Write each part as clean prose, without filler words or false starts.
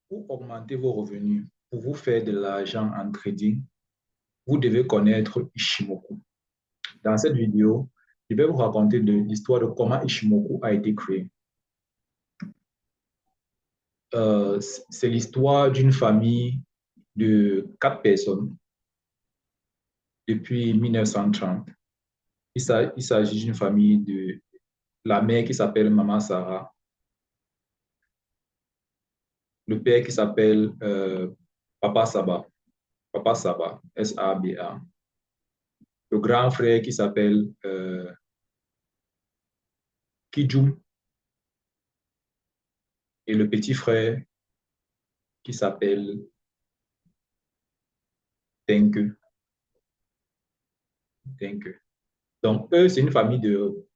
Pour augmenter vos revenus, pour vous faire de l'argent en trading, vous devez connaître Ishimoku. Dans cette vidéo, je vais vous raconter l'histoire de comment Ishimoku a été créé. C'est l'histoire d'une famille de 4 personnes depuis 1930. Il s'agit d'une famille de la mère qui s'appelle Maman Sarah, le père qui s'appelle Papa Saba, Papa Saba, S-A-B-A, le grand frère qui s'appelle Kijum et le petit frère qui s'appelle Tenke. Tenke. Donc, eux, c'est une famille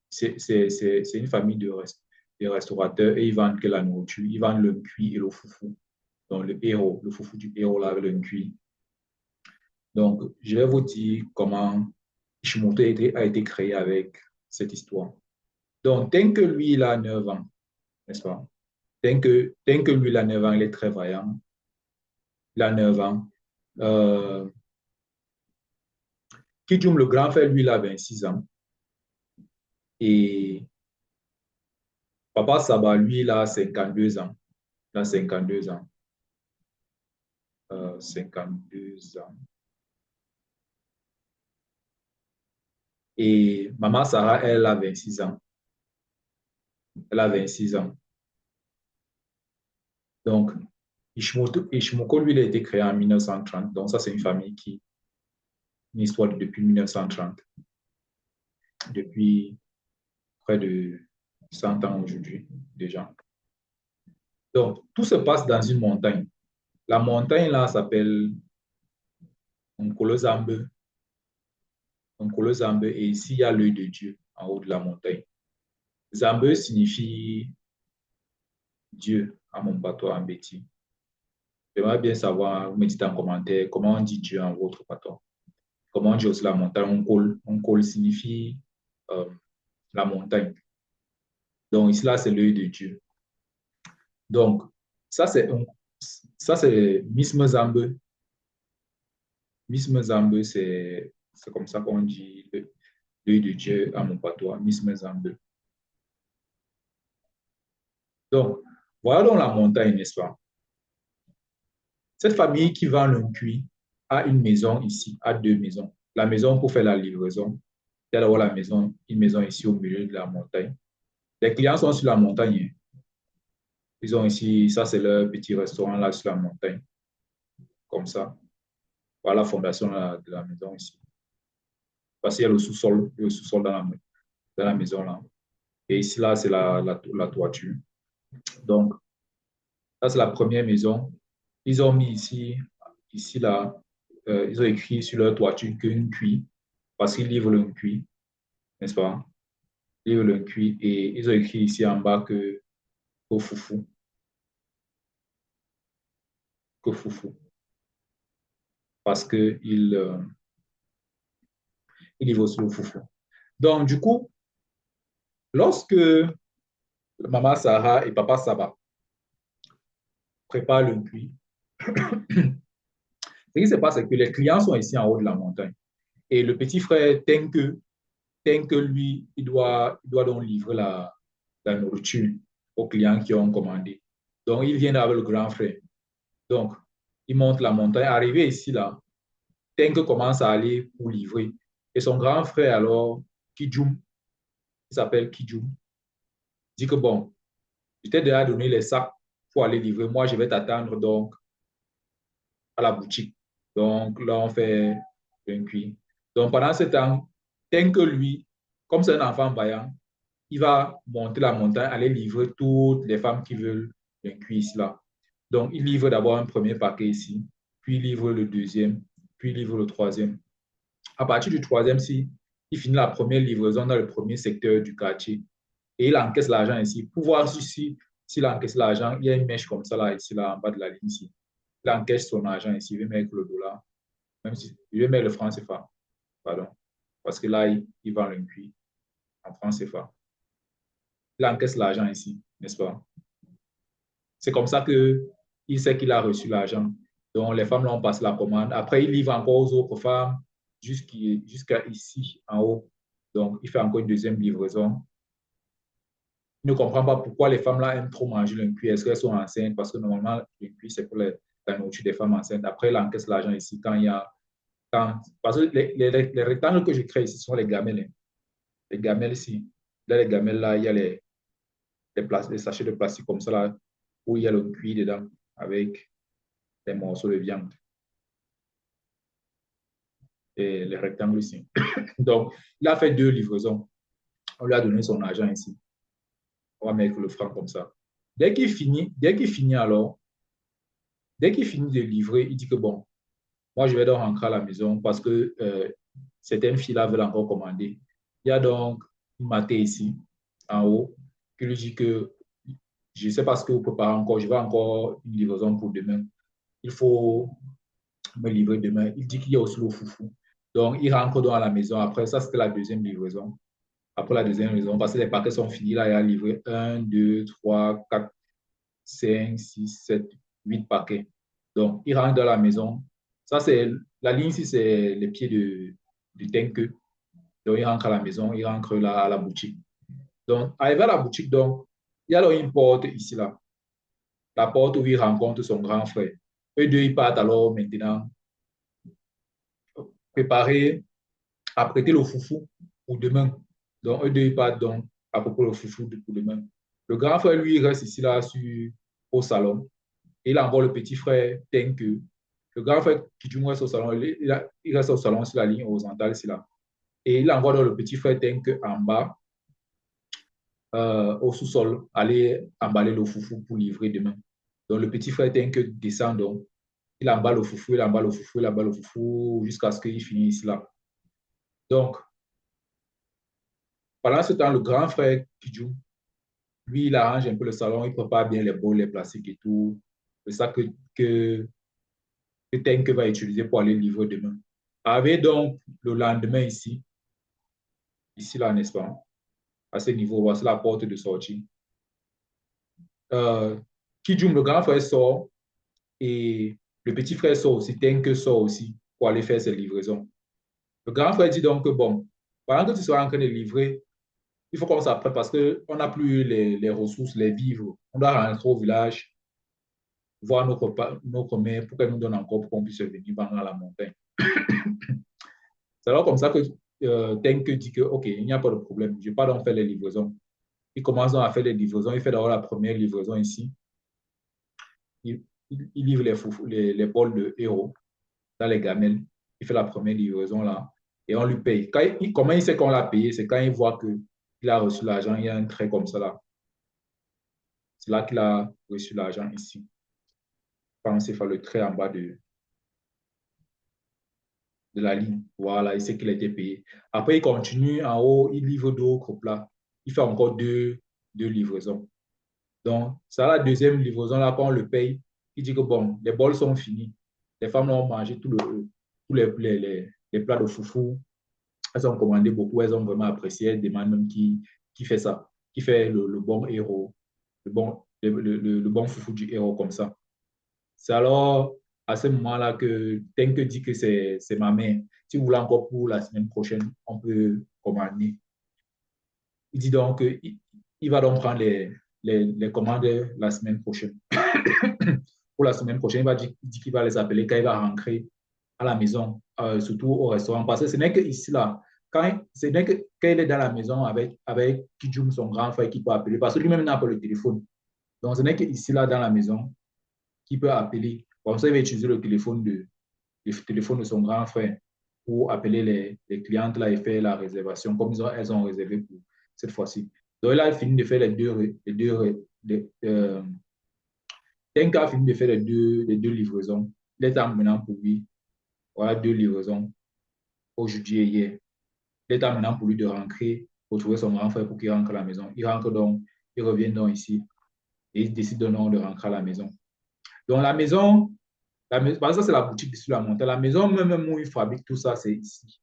c'est une famille de restaurateurs et ils vendent que la nourriture. Ils vendent le cuit et le foufou. Donc, le foufou du héros là avec le cuit. Donc, je vais vous dire comment Ishimoto a été créé avec cette histoire. Donc, tant que lui, il a 9 ans, n'est-ce pas? Tant que lui, il a 9 ans, il est très vaillant. Il a 9 ans. Kijum, le grand frère, lui, il a 26 ans. Et Papa Saba, lui, il a 52 ans. Il a 52 ans. 52 ans. Et Maman Sarah, elle a 26 ans. Elle a 26 ans. Donc, Ishimoko, lui, il a été créé en 1930. Donc, ça, c'est une histoire depuis 1930. Depuis près de 100 ans aujourd'hui, déjà. Donc, tout se passe dans une montagne. La montagne, là, s'appelle Nkolo Zambe. Nkolo Zambe, et ici, il y a l'œil de Dieu en haut de la montagne. Zambe signifie Dieu à mon patois en bêtis. J'aimerais bien savoir, vous me dites en commentaire, comment on dit Dieu en votre patois. Comment on dit aussi la montagne. Onkol signifie la montagne. Donc, ici, là, c'est l'œil de Dieu. Donc, ça, c'est Miss Mezambe. Miss Mezambe, c'est comme ça qu'on dit l'œil de Dieu à mon patois. Miss Mezambe. Donc, voilà donc la montagne, n'est-ce pas? Cette famille qui vend le cuit a une maison ici, a 2 maisons. La maison pour faire la livraison. Il y a d'abord la maison, une maison ici au milieu de la montagne. Les clients sont sur la montagne. Ils ont ici, ça c'est leur petit restaurant là sur la montagne. Comme ça. Voilà la fondation de la maison ici. Parce qu'il y a le sous-sol dans la maison là. Et ici là, c'est la toiture. Donc, ça c'est la première maison. Ils ont mis ici là, ils ont écrit sur leur toiture qu'un cuit, parce qu'ils livrent le cuit, n'est-ce pas? Ils livrent le cuit et ils ont écrit ici en bas que foufou, que foufou, parce qu'ils ils livrent aussi le foufou. Donc, du coup, lorsque maman Sarah et papa Saba préparent le cuit, ce qui se passe, c'est que les clients sont ici en haut de la montagne. Et le petit frère, Tenke lui, il doit donc livrer la nourriture aux clients qui ont commandé. Donc, il vient avec le grand frère. Donc, il monte la montagne. Arrivé ici, là, Tenke commence à aller pour livrer. Et son grand frère, alors, Kijum, il s'appelle Kijum, dit que bon, je t'ai déjà donné les sacs pour aller livrer. Moi, je vais t'attendre donc à la boutique. Donc, là, on fait un cuit. Donc, pendant ce temps, Tenke lui, comme c'est un enfant vaillant, il va monter la montagne, aller livrer toutes les femmes qui veulent un cuisse là. Donc, il livre d'abord un premier paquet ici, puis il livre le deuxième, puis il livre le troisième. À partir du troisième, il finit la première livraison dans le premier secteur du quartier et il encaisse l'argent ici. Pour voir s'il encaisse l'argent, il y a une mèche comme ça là, ici, là, en bas de la ligne ici. Il encaisse son argent ici, il va mettre le dollar, même si il va mettre le franc CFA, pardon, parce que là, il vend le cuit en franc CFA. Il encaisse l'argent ici, n'est-ce pas? C'est comme ça que il sait qu'il a reçu l'argent. Donc, les femmes l'ont passé la commande. Après, il livre encore aux autres femmes jusqu'à ici, en haut. Donc, il fait encore une deuxième livraison. Il ne comprend pas pourquoi les femmes là aiment trop manger le cuit. Est-ce qu'elles sont enceintes? Parce que normalement, le cuit, c'est pour la nourriture des femmes enceintes. Après, il encaisse l'argent ici quand il y a. Parce que les rectangles que je crée ici sont les gamelles. Hein. Les gamelles ici. Là, les gamelles là, il y a les sachets de plastique comme ça là, où il y a le cuit dedans avec des morceaux de viande. Et les rectangles ici. Donc, il a fait 2 livraisons. On lui a donné son argent ici. On va mettre le franc comme ça. Dès qu'il finit alors, dès qu'il finit de livrer, il dit que bon, moi je vais donc rentrer à la maison parce que certaines filles-là veulent encore commander. Il y a donc une maté ici, en haut, qui lui dit que je ne sais pas ce que vous préparez encore, je vais encore une livraison pour demain. Il faut me livrer demain. Il dit qu'il y a aussi le foufou. Donc, il rentre dans la maison. Après, ça, c'était la deuxième livraison. Après la deuxième livraison, parce que les paquets sont finis, là, il a livré 1, 2, 3, 4, 5, 6, 7, 8 paquets. Donc, il rentre dans la maison. Ça, c'est la ligne ici, c'est les pieds du tank. Donc, il rentre à la maison, il rentre là à la boutique. Donc, arrivé à la boutique, donc, il y a là une porte ici, là. La porte où il rencontre son grand frère. Eux deux, ils partent alors maintenant préparer à prêter le foufou pour demain. Donc, eux deux, ils partent donc à propos le foufou pour demain. Le grand frère, lui, il reste ici, là, au salon. Et il envoie le petit frère Tenke. Le grand frère qui reste au salon, il reste au salon sur la ligne horizontale, ici, là. Et il envoie donc le petit frère Tenke en bas, au sous-sol, aller emballer le foufou pour livrer demain. Donc, le petit frère Tenke descend donc. Il emballe le foufou, il emballe le foufou, il emballe le foufou jusqu'à ce qu'il finisse là. Donc, pendant ce temps, le grand frère Kijou, lui, il arrange un peu le salon, il prépare bien les bols, les plastiques et tout. C'est ça que Tenke va utiliser pour aller livrer demain. Arrivé donc le lendemain ici là, n'est-ce pas? À ce niveau, voici la porte de sortie. Kijum, le grand frère, sort et le petit frère sort aussi, Tenke sort aussi pour aller faire ses livraisons. Le grand frère dit donc que bon, pendant que tu seras en train de livrer, il faut qu'on s'apprête parce qu'on n'a plus les ressources, les vivres. On doit rentrer au village, voir notre mère pour qu'elle nous donne encore pour qu'on puisse venir vendre à la montagne. C'est alors comme ça que Tenke dit que, OK, il n'y a pas de problème, je ne vais pas donc faire les livraisons. Il commence donc à faire les livraisons. Il fait d'abord la première livraison ici. Il livre les bols de héros dans les gamelles. Il fait la première livraison là et on lui paye. Comment il sait qu'on l'a payé? C'est quand il voit qu'il a reçu l'argent. Il y a un trait comme ça là. C'est là qu'il a reçu l'argent ici. Pensez faire le trait en bas de la ligne. Voilà, il sait qu'il a été payé. Après, il continue en haut, il livre d'autres plats. Il fait encore deux livraisons. Donc, ça, la deuxième livraison, là, quand on le paye, il dit que bon, les bols sont finis. Les femmes ont mangé tous les plats de foufou. Elles ont commandé beaucoup, elles ont vraiment apprécié. Elles demandent même qui fait ça, qui fait le bon héros, le bon foufou du héros comme ça. C'est alors à ce moment-là que Tenke dit que c'est ma mère. Si vous voulez encore pour la semaine prochaine, on peut commander. Il dit donc qu'il va donc prendre les commandes la semaine prochaine. Pour la semaine prochaine, il dit qu'il va les appeler quand il va rentrer à la maison, surtout au restaurant. Parce que ce n'est que ici, là, ce n'est que quand il est dans la maison avec Kijum, son grand frère, qui peut appeler. Parce que lui-même n'a pas le téléphone. Donc, ce n'est que ici, là, dans la maison, qu'il peut appeler. Comme ça, il va utiliser le téléphone de son grand frère pour appeler les clientes là et faire la réservation, comme elles ont réservé pour cette fois-ci. Donc, là, il a fini de faire Tenka a fini de faire les deux livraisons. Il est maintenant pour lui. Voilà, 2 livraisons aujourd'hui et hier. Il est maintenant pour lui de rentrer, retrouver son grand frère pour qu'il rentre à la maison. Il rentre donc, il revient donc ici et il décide donc de rentrer à la maison. Donc, parce que ça, c'est la boutique sur la montagne. La maison, même où il fabrique tout ça, c'est ici.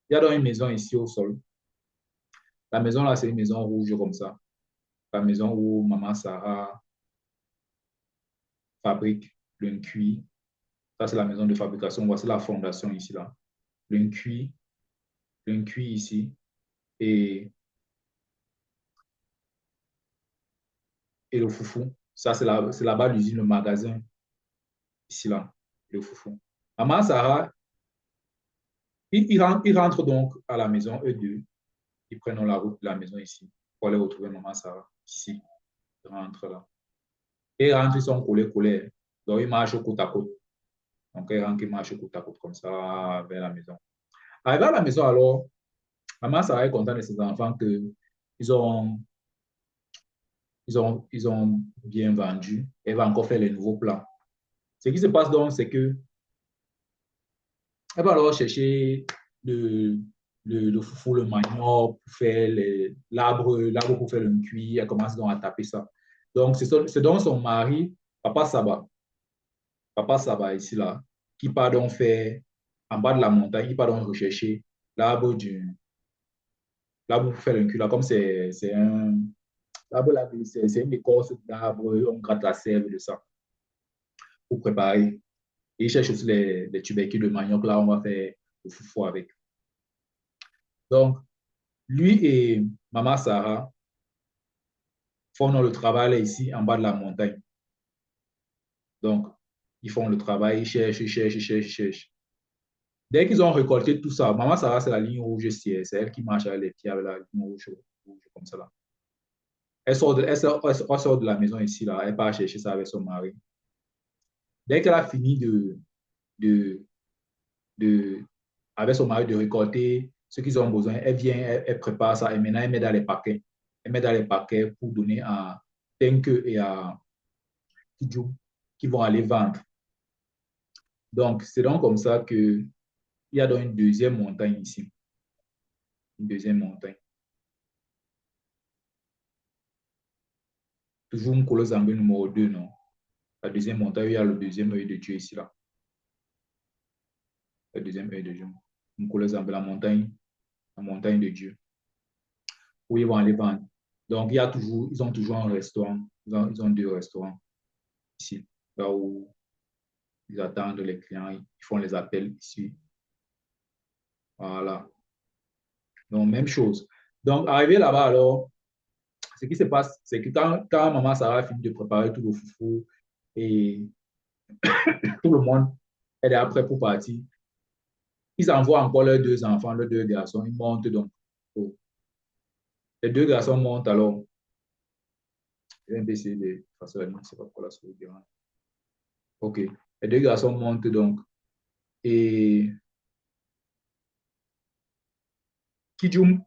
Il y a donc une maison ici au sol. La maison là, c'est une maison rouge comme ça. La maison où maman Sarah fabrique le cuit. Ça, c'est la maison de fabrication. Voici la fondation ici, là. Le cuit ici. Et, et le foufou. Ça, c'est là-bas l'usine, le magasin. Ici, là, le foufou. Maman Sarah, ils rentrent donc à la maison, eux deux. Ils prennent la route de la maison ici pour aller retrouver maman Sarah. Ici, ils rentrent là. Et ils rentrent, ils sont collés. Donc, ils marchent côte à côte. Donc, ils rentrent, ils marchent côte à côte comme ça vers la maison. Arrivé à la maison, alors, maman Sarah est contente de ses enfants qu'ils ont, ils ont bien vendu. Elle va encore faire les nouveaux plans. Ce qui se passe donc, c'est que elle va alors chercher le, le foufou, le manioc pour faire l'arbre pour faire le cuit. Elle commence donc à taper ça. Donc, c'est donc son mari, Papa Saba ici, là, qui part donc faire en bas de la montagne, il part donc rechercher l'arbre l'arbre pour faire le cuit, là, comme c'est un, l'arbre là, c'est une écorce d'arbre, on gratte la sève de ça pour préparer. Et il cherche aussi les tubercules de manioc, là, on va faire le foufou avec. Donc, lui et maman Sarah font le travail là, ici en bas de la montagne. Donc, ils font le travail, ils cherchent, ils cherchent, ils cherchent, ils cherchent. Dès qu'ils ont récolté tout ça, maman Sarah, c'est la ligne rouge, c'est elle qui marche avec les pieds avec la ligne rouge, rouge comme ça là. Elle sort de la maison ici, là, elle part chercher ça avec son mari. Dès qu'elle a fini de, de, avec son mari de récolter ce qu'ils ont besoin, elle vient, elle prépare ça et maintenant elle met dans les paquets. Elle met dans les paquets pour donner à Tenke et à Kijou qui vont aller vendre. Donc, c'est donc comme ça qu'il y a donc une deuxième montagne ici. Une deuxième montagne. Toujours Nkolo Zambé numéro 2, non? La deuxième montagne, il y a le deuxième œil de Dieu ici, là. Le deuxième œil de Dieu. Nkolo Zambé, la montagne de Dieu. Où ils vont aller vendre. Donc, ils ont toujours un restaurant. Ils ont deux restaurants ici, là où ils attendent les clients, ils font les appels ici. Voilà. Donc, même chose. Donc, arrivé là-bas, alors, ce qui se passe, c'est que quand maman Sarah finit de préparer tout le foufou et tout le monde est après pour partir, ils envoient encore leurs deux enfants, leurs deux garçons, ils montent donc. Oh. Les deux garçons montent alors. Je vais essayer de faire ça, c'est pas pour la souris. OK. Les deux garçons montent donc. Et Kijum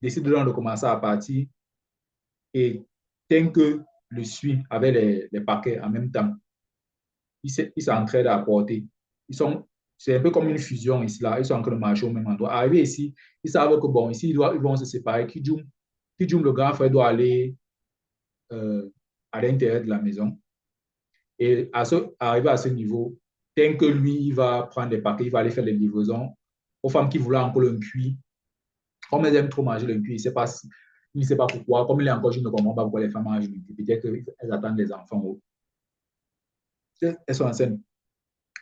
décide donc de commencer à partir et que le suit avec les paquets en même temps. Ils s'entraident à porter. C'est un peu comme une fusion ici, là. Ils sont en train de marcher au même endroit. Arrivé ici, ils savent que bon, ici, ils vont se séparer. Kijum, le grand frère, doit aller à l'intérieur de la maison. Et arrivé à ce niveau, que lui, il va prendre des paquets, il va aller faire les livraisons aux femmes qui voulaient encore le cuit. Comme elles aiment trop manger le cuit, il ne sait pas pourquoi. Comme il est encore jeune, ne comprend pas pourquoi les femmes mangent le cuit. Peut-être qu'elles attendent les enfants. Elles sont enceintes.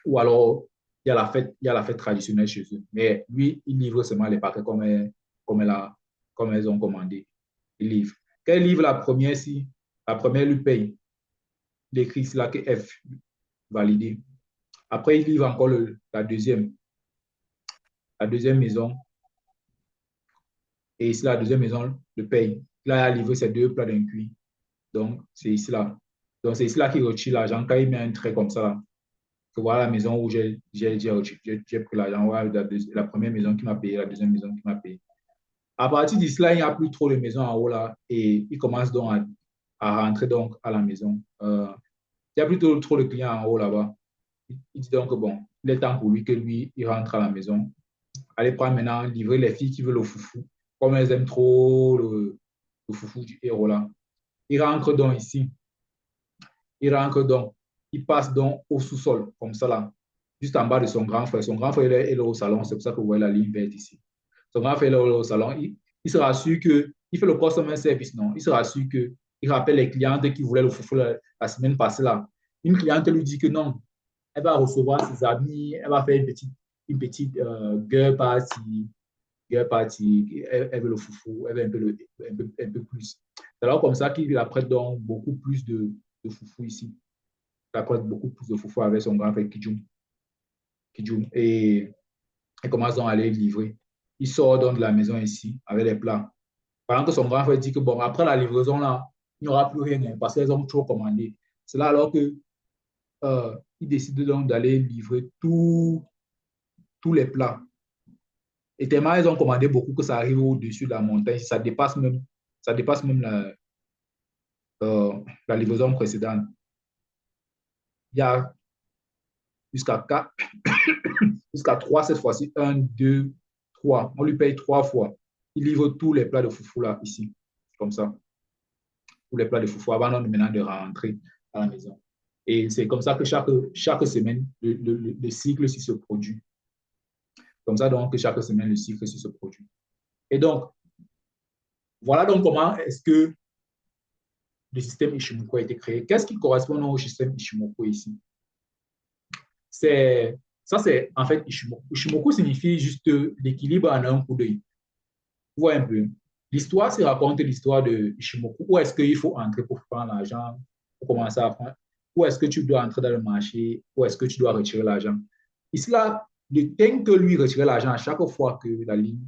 Ou alors, il y a la fête traditionnelle chez eux. Mais lui, il livre seulement les paquets comme elles ont commandé. Il livre. Quand il livre la première, si la première lui paye, il écrit ici là que F, validé. Après, il livre encore la deuxième maison. Et ici, la deuxième maison le paye. Là, il a livré ses deux plats d'un cuit. Donc, c'est ici là. Donc, c'est ici là qu'il retire l'argent. Quand il met un trait comme ça, là, que voilà la maison où j'ai pris l'argent. Voilà la première maison qui m'a payé, la deuxième maison qui m'a payé. À partir d'ici là, il n'y a plus trop de maisons en haut là. Et il commence donc à rentrer donc à la maison. Il n'y a plus trop de clients en haut là-bas. Il dit donc que bon, il est temps pour lui que lui, il rentre à la maison. Allez prendre maintenant, livrer les filles qui veulent le foufou. Comme elles aiment trop le foufou du héros là. Il rentre donc ici. Il rentre donc. Il passe donc au sous-sol, comme ça là. Juste en bas de son grand frère. Son grand frère est au salon. C'est pour ça que vous voyez la ligne verte ici. Son grand frère est au salon. Il se rassure qu'il fait le customer service, non. Il se rassure qu'il rappelle les clientes qui voulaient le foufou la semaine passée là. Une cliente lui dit que non, elle va recevoir ses amis, elle va faire une petite girl party, elle veut le foufou, elle veut un peu plus. C'est alors comme ça qu'il apprête donc beaucoup plus de foufou ici. Il apprête beaucoup plus de foufou avec son grand frère Kijum. Et elle commence donc à aller livrer. Il sort donc de la maison ici avec les plats. Pendant que son grand frère dit que bon, après la livraison là, il n'y aura plus rien hein, parce qu'elles ont trop commandé. C'est là alors que il décide donc d'aller livrer tous les plats. Et tellement elles ont commandé beaucoup que ça arrive au-dessus de la montagne, ça dépasse même la livraison précédente. Il y a jusqu'à 4, jusqu'à 3 cette fois-ci. Un, deux, trois. On lui paye 3 fois. Il livre tous les plats de foufou là, ici, comme ça. Tous les plats de foufou avant maintenant de rentrer à la maison. Et c'est comme ça que chaque semaine, le cycle se produit. Comme ça, donc, que chaque semaine, le cycle se produit. Et donc, voilà donc comment est-ce que le système Ishimoku a été créé. Qu'est-ce qui correspond au système Ishimoku ici? Ça, c'est en fait Ishimoku. Ishimoku signifie juste l'équilibre en un coup d'œil. Vous voyez un peu. L'histoire se raconte l'histoire de Ishimoku. Où est-ce qu'il faut entrer pour prendre l'argent, pour commencer à prendre? Où est-ce que tu dois entrer dans le marché? Où est-ce que tu dois retirer l'argent? Ici, là, le temps que lui retirait l'argent à chaque fois que la ligne,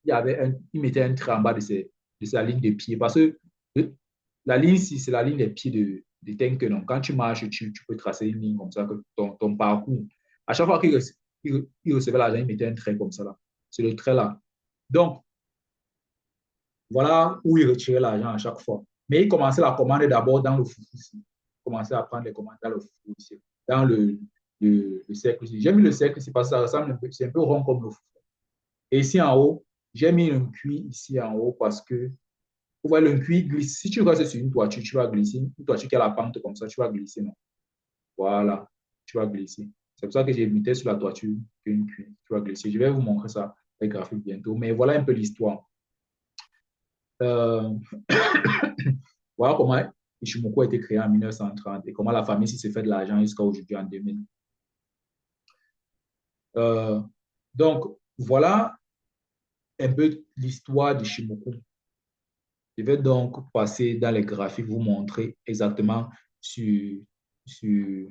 il mettait un trait en bas de sa ligne de pied. Parce que la ligne, c'est la ligne des pieds de tank. Donc, quand tu marches, tu peux tracer une ligne comme ça, que ton parcours. À chaque fois qu'il recevait l'argent, il mettait un trait comme ça là. C'est le trait là. Donc, voilà où il retirait l'argent à chaque fois. Mais il commençait la commande d'abord dans le foufou ici. Il commençait à prendre les commandes dans le foufou ici, dans le cercle ici. J'ai mis le cercle ici parce que ça ressemble un peu, c'est un peu rond comme le foufou. Et ici en haut, j'ai mis un cuit ici en haut parce que vous voyez, le cuit glisse. Si tu restes sur une toiture, tu vas glisser. Une toiture qui a la pente comme ça, tu vas glisser, non? Voilà, tu vas glisser. C'est pour ça que j'ai mis sur la toiture une cuit. Tu vas glisser. Je vais vous montrer ça avec graphique bientôt. Mais voilà un peu l'histoire. Euh, voilà comment Ishimoku a été créé en 1930 et comment la famille s'est fait de l'argent jusqu'à aujourd'hui en 2000. Euh, donc, voilà un peu l'histoire d'Ishimoku. Je vais donc passer dans les graphiques, vous montrer exactement sur, sur,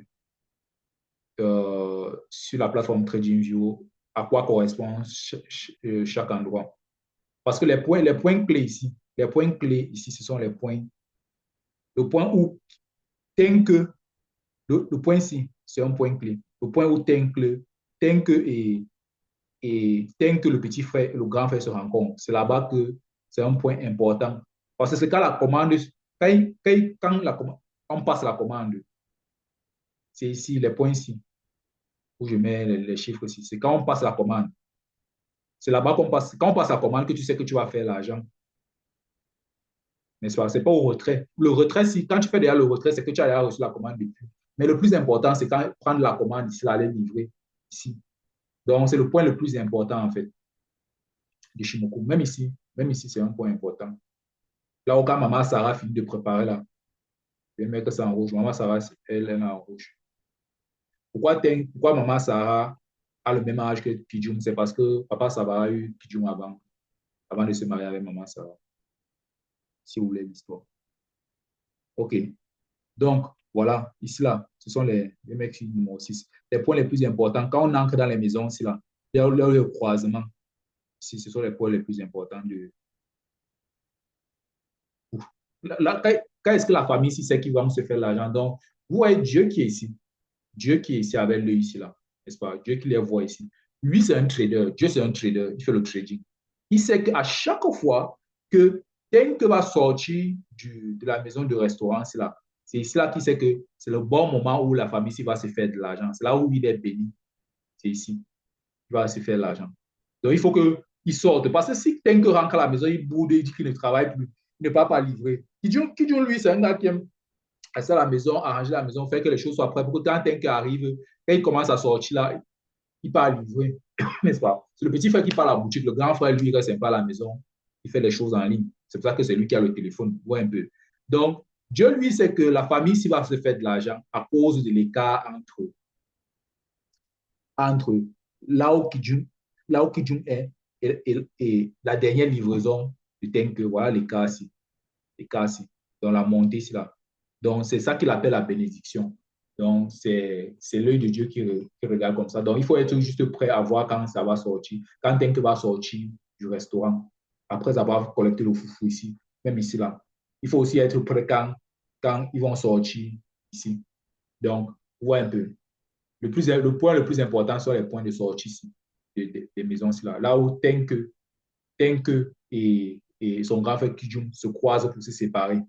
sur la plateforme TradingView à quoi correspond chaque endroit. Parce que les points clés ici, ce sont les points. Le point où tant que, le point ici, c'est un point clé. Le point où tant que et tant que le petit frère et le grand frère se rencontrent, c'est là-bas que c'est un point important. Parce que c'est quand la commande, quand on passe la commande, c'est ici, les points ici, où je mets les chiffres ici. C'est quand on passe la commande. C'est là-bas qu'on passe. Quand on passe la commande, que tu sais que tu vas faire l'argent. N'est-ce pas? Ce n'est pas au retrait. Le retrait, quand tu fais déjà le retrait, c'est que tu as déjà reçu la commande depuis. Mais le plus important, c'est quand prendre la commande ici, aller livrer ici. Donc, c'est le point le plus important, en fait, de Shimoku. Même ici, c'est un point important. Là où quand maman Sarah finit de préparer, là, je vais mettre ça en rouge. Maman Sarah, elle est en rouge. Pourquoi maman Sarah a le même âge que Kijum? C'est parce que papa Sarah a eu Kijum avant de se marier avec maman Sarah. Si vous voulez l'histoire. OK. Donc, voilà, ici, là, ce sont les mecs numéro 6. Les points les plus importants. Quand on entre dans les maisons, ici, là, il y a le croisement. Ici, ce sont les points les plus importants de. Là, quand est-ce que la famille ici sait qu'ils vont se faire l'argent? Donc, vous voyez Dieu qui est ici. Dieu qui est ici avec lui ici, là. N'est-ce pas? Dieu qui les voit ici. Lui, c'est un trader. Dieu, c'est un trader. Il fait le trading. Il sait qu'à chaque fois que quelqu'un va sortir de la maison de restaurant, c'est là. C'est ici là qu'il sait que c'est le bon moment où la famille ici va se faire de l'argent. C'est là où il est béni. C'est ici. Il va se faire de l'argent. Donc, il faut qu'il sorte. Parce que si quelqu'un rentre à la maison, il boude, il dit qu'il ne travaille plus, il ne va pas livrer. Qui dit, lui, c'est un gars qui aime rester à la maison, arranger la maison, faire que les choses soient prêtes. Pour que quand quelqu'un arrive, quand il commence à sortir là, il part livrer. N'est-ce pas? C'est le petit frère qui part à la boutique. Le grand frère, lui, il reste sympa à la maison. Il fait les choses en ligne. C'est pour ça que c'est lui qui a le téléphone. Voit un peu. Donc, Dieu, lui, sait que la famille ici va se faire de l'argent à cause de l'écart entre là où Kijun est et la dernière livraison du Tenke. Voilà les cas ici, dans la montée ici là. Donc, c'est ça qu'il appelle la bénédiction. Donc, c'est l'œil de Dieu qui regarde comme ça. Donc, il faut être juste prêt à voir quand ça va sortir, quand Tenke va sortir du restaurant, après avoir collecté le foufou ici, même ici là. Il faut aussi être prêt quand ils vont sortir ici. Donc, voyez un peu. Le point le plus important sont les points de sortie ici, des maisons ici là. Là où Tenke et son grand frère Kijun se croisent pour se séparer.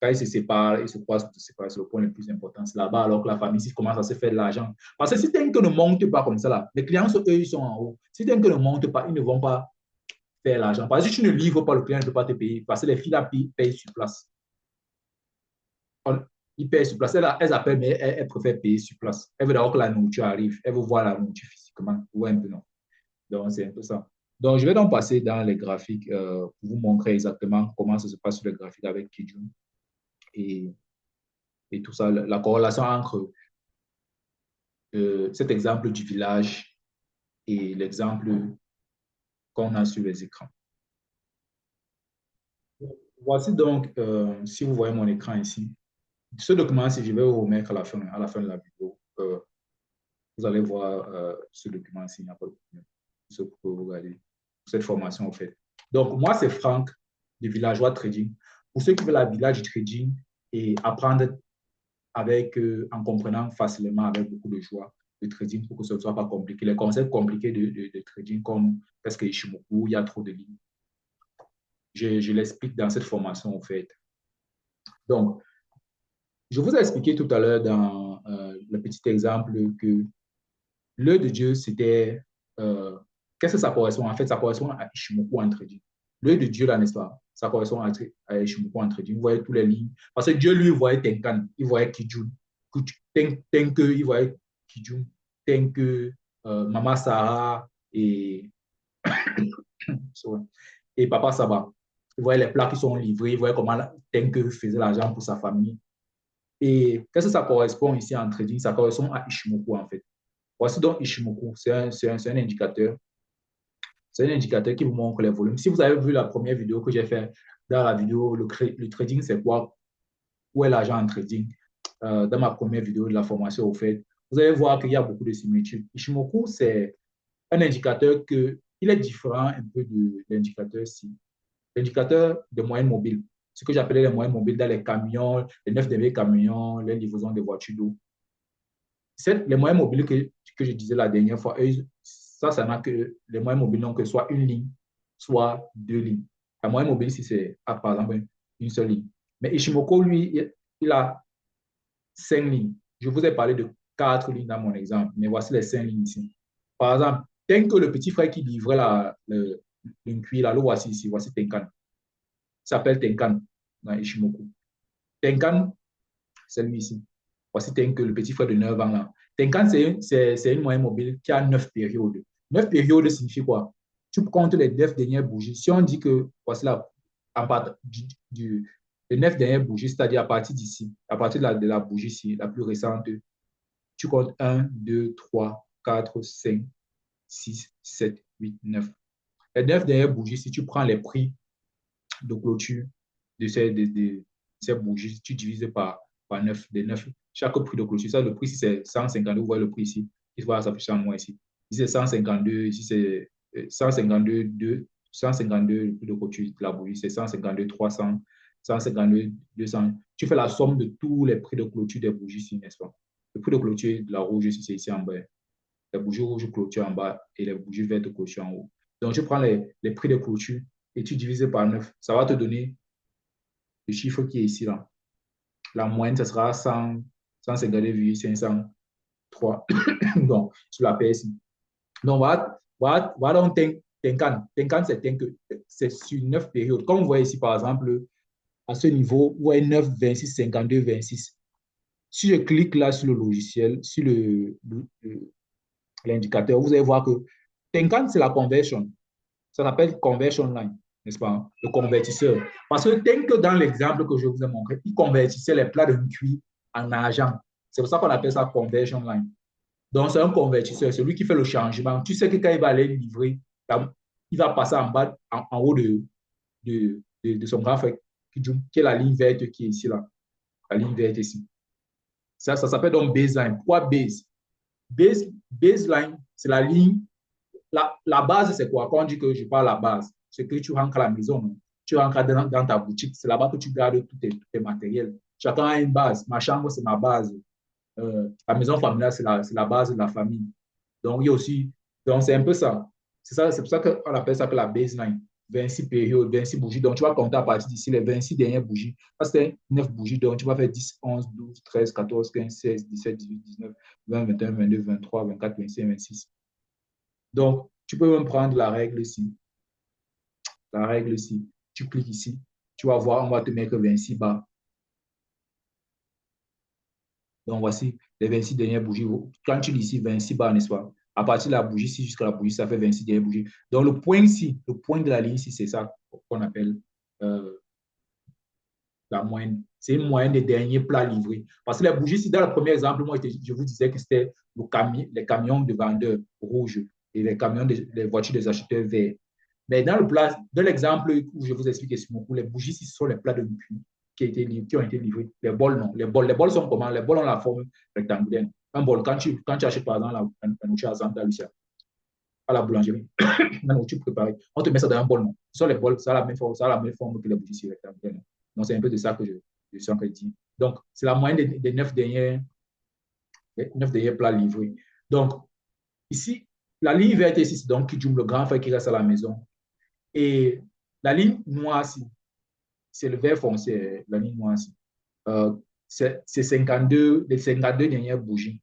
Quand ils se séparent, ils se croisent pour se séparer, c'est le point le plus important. C'est là-bas, alors que la famille ici commence à se faire de l'argent. Parce que si Tenke ne monte pas comme ça, là, les clients, eux, ils sont en haut. Si Tenke ne monte pas, ils ne vont pas faire l'argent. Parce que si tu ne livres pas, le client ne peut pas te payer. Parce que les filles là payent sur place. Ils payent sur place. Elles appellent, mais elles préfèrent payer sur place. Elles veulent d'abord que la nourriture arrive. Elles veulent voir la nourriture physiquement. Ouais, un peu non. Donc, c'est un peu ça. Donc, je vais donc passer dans les graphiques pour vous montrer exactement comment ça se passe sur les graphiques avec Kijun et, et tout ça, la corrélation entre cet exemple du village et l'exemple qu'on a sur les écrans. Voici donc, si vous voyez mon écran ici, ce document, si je vais vous remettre à la fin de la vidéo, vous allez voir ce document-ci, il n'y a pas de problème. Ce que vous regardez, cette formation, en fait. Donc, moi, c'est Franck, du Villageois Trading. Pour ceux qui veulent la village du trading et apprendre en comprenant facilement, avec beaucoup de joie, le trading pour que ce ne soit pas compliqué. Les concepts compliqués de trading, comme parce que Ishimoku, il y a trop de lignes. Je l'explique dans cette formation, en fait. Donc, je vous ai expliqué tout à l'heure dans le petit exemple que l'œil de Dieu, c'était. Qu'est-ce que ça correspond? En fait, ça correspond à Ishimoku en trading. L'œil de Dieu, là, n'est-ce pas? Ça correspond à Ishimoku en trading. Vous voyez toutes les lignes. Parce que Dieu, lui, voyait Tenkan, il voyait Kijun. Tenke, il voyait Kijun. Tenke, Mama Sarah et Papa Saba. Il voyait les plats qui sont livrés. Il voyait comment Tenke faisait l'argent pour sa famille. Et qu'est-ce que ça correspond ici en trading? Ça correspond à Ishimoku, en fait. Voici donc Ishimoku, c'est un indicateur. C'est un indicateur qui vous montre les volumes. Si vous avez vu la première vidéo que j'ai faite, dans la vidéo, le trading, c'est quoi? Où est l'argent en trading? Dans ma première vidéo de la formation, au fait, vous allez voir qu'il y a beaucoup de similitudes. Ishimoku, c'est un indicateur il est différent un peu de l'indicateur-ci. L'indicateur de moyenne mobile, ce que j'appelais les moyennes mobiles dans les camions, les 9 derniers camions, les livraisons de voitures d'eau. Les moyens mobiles que je disais la dernière fois, ça n'a que les moyens mobiles n'ont que soit une ligne, soit deux lignes. La moyenne mobile, si c'est par exemple une seule ligne. Mais Ishimoku, lui, il a 5 lignes. Je vous ai parlé de 4 lignes dans mon exemple, mais voici les 5 lignes ici. Par exemple, tel que le petit frère qui livrait une cuillère, là, le voici ici, voici Tenkan. Il s'appelle Tenkan dans Ishimoku. Tenkan, c'est lui ici. Voici Tenkan, le petit frère de 9 ans là. Tenkan, c'est une moyenne mobile qui a 9 périodes. 9 périodes signifie quoi? Tu comptes les 9 dernières bougies. Si on dit que, voici là, à partir les 9 dernières bougies, c'est-à-dire à partir d'ici, à partir de la bougie ici, la plus récente, tu comptes 1, 2, 3, 4, 5, 6, 7, 8, 9. Les 9 dernières bougies, si tu prends les prix de clôture de ces bougies, tu divises par 9, les 9, chaque prix de clôture. Ça, le prix, si c'est 152, vous voyez le prix ici, il va s'afficher en moins ici. Ici, c'est 152, ici, c'est 152, 152, le prix de clôture de la bougie, c'est 152, 300, 152, 200. Tu fais la somme de tous les prix de clôture des bougies ici, n'est-ce pas? Le prix de clôture de la rouge, c'est ici en bas. Les bougies rouges clôture en bas et les bougies vertes clôture en haut. Donc, tu prends les prix de clôture et tu divises par 9. Ça va te donner le chiffre qui est ici, là. La moyenne, ce sera 152,503 donc, sur la PSI. Donc, voilà donc Tenkan. Tenkan, c'est sur 9 périodes. Comme vous voyez ici, par exemple, à ce niveau, vous voyez 9, 26, 52, 26. Si je clique là sur le logiciel, sur l'indicateur, vous allez voir que Tenkan, c'est la conversion. Ça s'appelle conversion line. n'est-ce pas? Le convertisseur. Parce que tel que dans l'exemple que je vous ai montré, il convertissait les plats de cuit en argent. C'est pour ça qu'on appelle ça conversion line. Donc, c'est un convertisseur, celui qui fait le changement. Tu sais que quand il va aller livrer, il va passer en bas, en haut de son grand frère, qui est la ligne verte qui est ici, là. La ligne verte ici. Ça s'appelle donc baseline. Pourquoi base? Baseline, c'est la ligne. La base, c'est quoi? Quand on dit que je parle la base, c'est que tu rentres à la maison, tu rentres dans ta boutique, c'est là-bas que tu gardes tous tes matériels. Chacun a une base. Ma chambre, c'est ma base. La maison familiale, c'est la base de la famille. Donc, il y a aussi, donc c'est un peu ça. C'est pour ça qu'on appelle ça que la baseline. 26 périodes, 26 bougies. Donc, tu vas compter à partir d'ici les 26 dernières bougies. Ça, c'est 9 bougies. Donc, tu vas faire 10, 11, 12, 13, 14, 15, 16, 17, 18, 19, 20, 21, 22, 23, 24, 25, 26. Donc, tu peux même prendre la règle ici. La règle ici. Tu cliques ici. Tu vas voir, on va te mettre 26 barres. Donc, voici les 26 dernières bougies. Quand tu lis ici, 26 barres, n'est-ce pas? À partir de la bougie ici jusqu'à la bougie, ça fait 26 dernières bougies. Donc, le point ici, le point de la ligne ici, c'est ça qu'on appelle la moyenne. C'est une moyenne des derniers plats livrés. Parce que les bougies, ici, dans le premier exemple, moi, je vous disais que c'était les camions de vendeurs rouges et les voitures des acheteurs verts. Mais dans l'exemple où je vous explique les bougies, ici, ce sont les plats de cuit qui ont été livrés. Les bols, non. Les bols sont comment? Les bols ont la forme rectangulaire. Un bol, quand tu achètes par exemple la nourriture à Santa Lucia, à la boulangerie, la nourriture préparée, on te met ça dans un bol, non. Ce sont les bols, ça a la même forme que les bougies rectangulaires. Donc, c'est un peu de ça que je suis en train de dire. Donc, c'est la moyenne des 9 derniers plats livrés. Donc, ici, la ligne verte ici, c'est donc Kijum, le grand frère qui reste à la maison. Et la ligne noire ici, c'est le vert foncé, la ligne noire ici. C'est 52, les 52 dernières bougies.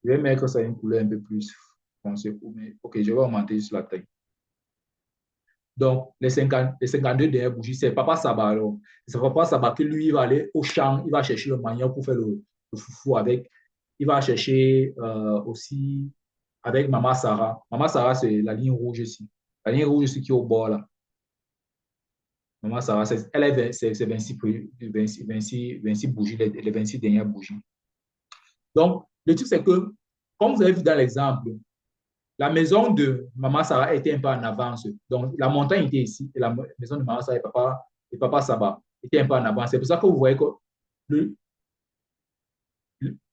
Je vais mettre ça une couleur un peu plus foncée. Ok, je vais augmenter juste la taille. Donc, les 52 dernières bougies, c'est Papa Saba. Alors, c'est Papa Saba qui, lui, il va aller au champ, il va chercher le manioc pour faire le foufou avec. Il va chercher aussi avec Maman Sarah. Maman Sarah, c'est la ligne rouge ici. La ligne rouge ici qui est au bord là. Maman Sarah, c'est 26 bougies, les 26 dernières bougies. Donc, le truc, c'est que, comme vous avez vu dans l'exemple, la maison de Maman Sarah était un peu en avance. Donc, la montagne était ici et la maison de Maman Sarah et Papa Saba était un peu en avance. C'est pour ça que vous voyez que